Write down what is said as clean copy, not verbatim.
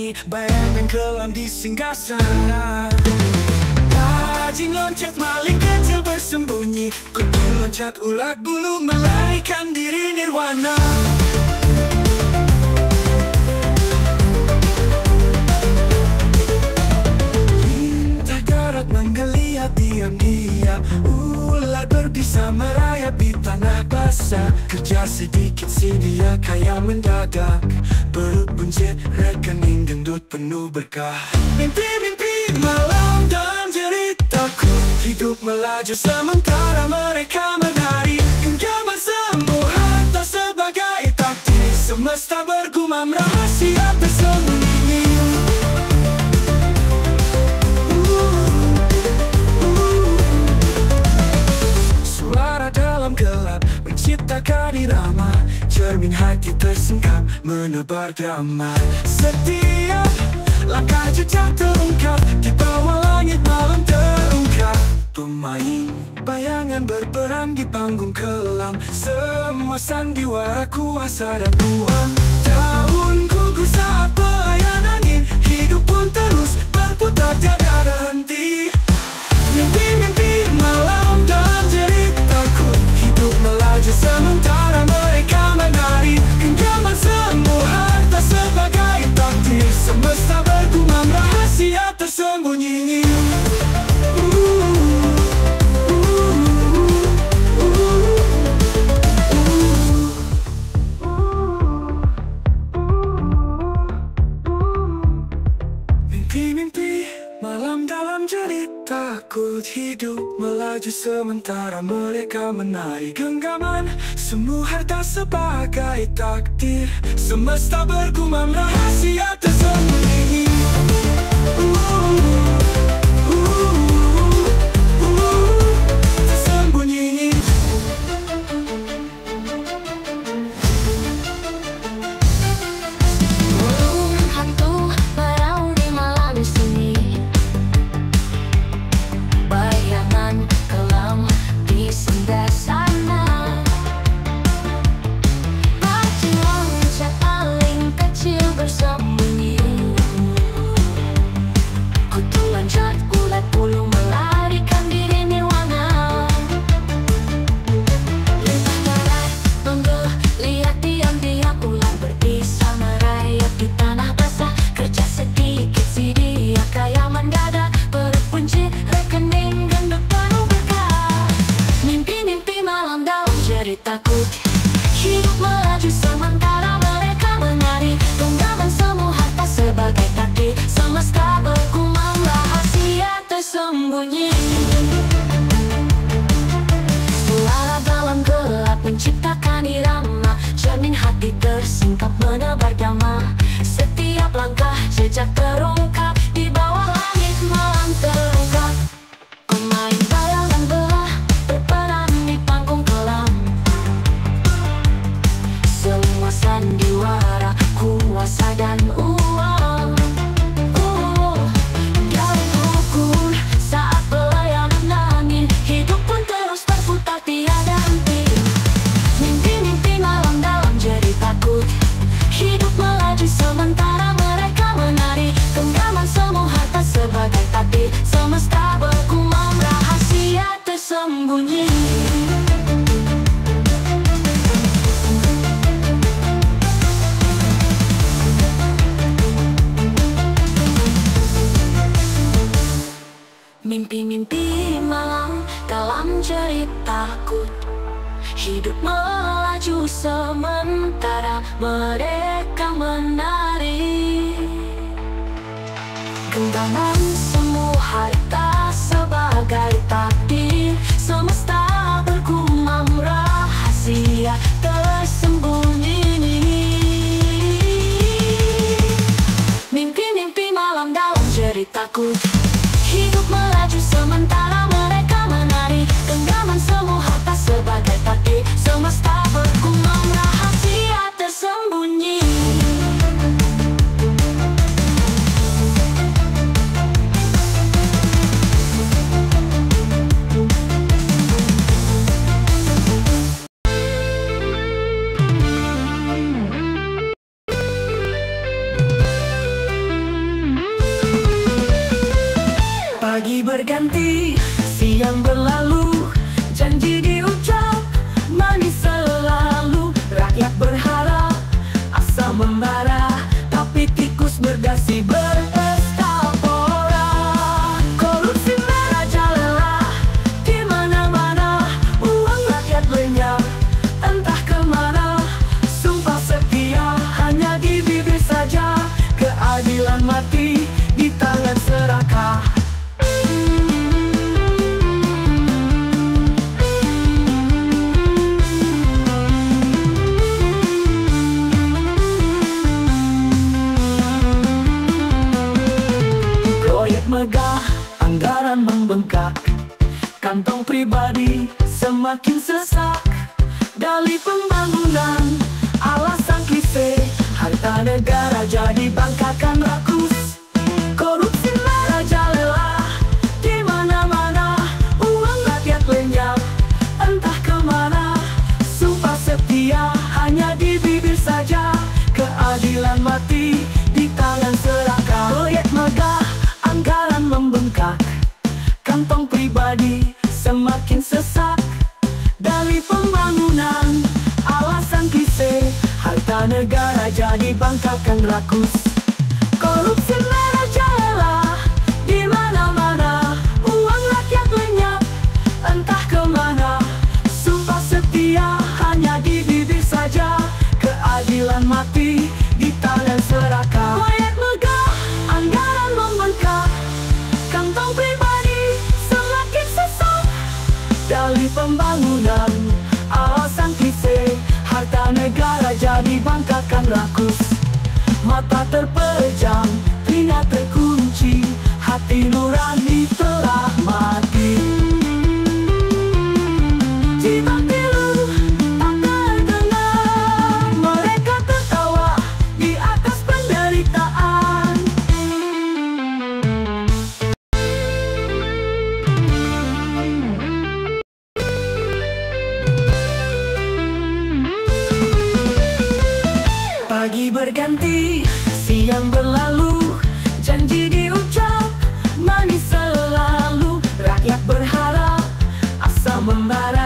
sembunyi, bayangan kelam di singgasana. Anjing loncat, maling kecil bersembunyi, kutu loncat, ulat bulu melarikan diri nirwana. Lintah darat menggeliat diam-diam, ulat berbisa merayap di tanah basah. Kerja sedikit si dia kaya mendadak, perut buncit, rekening gendut penuh berkah. Mimpi-mimpi malam dalam ceritaku, hidup melaju sementara mereka menari. Genggaman semu harta sebagai takdir, semesta bergumam rahasia tersembunyi. Suara dalam gelap menciptakan irama, cermin hati tersengkap menebar damai. Setiap langkah jejak terungkap, di bawah langit malam terungkap. Pemain bayangan berperan di panggung kelam, semua sandiwara kuasa dan uang. Daun gugur saat pelayan angin, hidup pun terus berputar tiada berhenti. Mimpi-mimpi malam dalam ceritaku, hidup melaju sementara mereka menari. Genggaman semu harta sebagai takdir, semesta bergumam rahasia tersembunyi. Mimpi-mimpi malam dalam ceritaku, hidup melaju sementara mereka menari. Genggaman semu harta sebagai takdir, semesta bergumam rahasia tersembunyi. Tersembunyi. Hantu meraung di malam sunyi, bayangan kelam di singgasana. Anjing loncat, maling kecil bersembunyi, kutu loncat, ulat bulu melarikan diri nirwana. Lintah darat menggeliat diam-diam, ulat berbisa merayap di tanah basah. Kerja sedikit si dia kaya mendadak, perut buncit, rekening gendut penuh berkah. Mimpi-mimpi malam dalam ceritaku, hidup melaju sementara mereka menari. Genggaman semu harta sebagai takdir, semesta bergumam rahasia tersembunyi. Suara dalam gelap menciptakan irama, cermin hati tersingkap menebar damai. Setiap langkah jejak terungkap, di bawah langit malam terungkap. Pemain bayangan belah berperan di panggung kelam, semua sandiwara kuasa dan uang. Daun gugur saat pelayanan angin, hidup pun terus berputar tiada henti. Mimpi-mimpi malam dalam ceritaku, hidup melaju sementara mereka menari. Genggaman semu harta sebagai takdir, semesta bergumam rahasia tersembunyi. Mimpi-mimpi malam dalam ceritaku, hidup melaju sementara mereka menari. Genggaman semu harta sebagai takdir, semesta bergumam rahasia tersembunyi. Mimpi-mimpi malam dalam ceritaku, hidup melaju sementara mereka menari. Genggaman semu harta sebagai takdir, semesta bergumam rahasia tersembunyi. berganti, siang berlalu, janji diucap, manis selalu. Rakyat berharap, asa membara, tapi tikus berdasi berpesta pora. Korupsi merajalela di mana-mana, uang rakyat lenyap entah kemana. Sumpah setia hanya di bibir saja, keadilan mati di tangan serakah. Megah, anggaran membengkak, kantong pribadi semakin sesak. Dalih pembangunan, alasan klise, harta negara jadi bangkakan rakus. Korupsi merajalela di mana-mana, uang rakyat lenyap entah kemana. Sumpah setia hanya di bibir saja, keadilan mati di tangan serakah. Proyek megah, anggaran membengkak, kantong pribadi semakin sesak. Dalih pembangunan, alasan klise, harta negara jadi bangkakan rakus. Korupsi merajalela di mana-mana, uang rakyat lenyap entah kemana. Sumpah setia hanya di bibir saja, keadilan mati di tangan serakah. Proyek megah, anggaran membengkak, kantong pribadi semakin sesak. Dalih pembangunan, alasan klise, harta negara jadi bangkakan rakus. Mata terpejam, telinga terkunci, hati nurani telah mati. Cita pilu tak terdengar, mereka tertawa di atas penderitaan. Pagi berganti, siang berlalu, janji diucap, manis selalu. Rakyat berharap, asa membara,